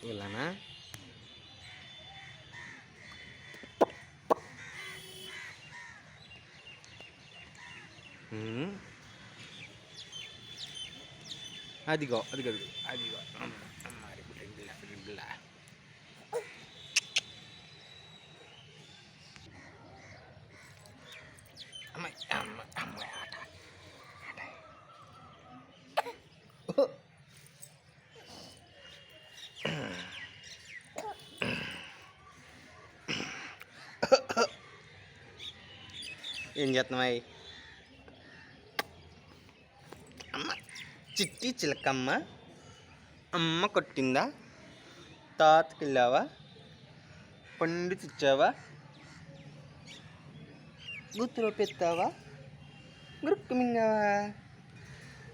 ఇలానా అదిగో అదిగో అదిగో అమ్మారి బిల్ల అమ్మాయి అమ్మాయి అమ్మాయి ఆట ఏం చేస్తున్నాయి అమ్మ చిట్టి చిలకమ్మ అమ్మ కొట్టిందా తాతకి వెళ్ళావా పండు తెచ్చావా గుర్తులో పెత్తావా గురుక్కు మింగావా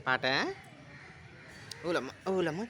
పాట ఊలమ్మ ఊలమ్మ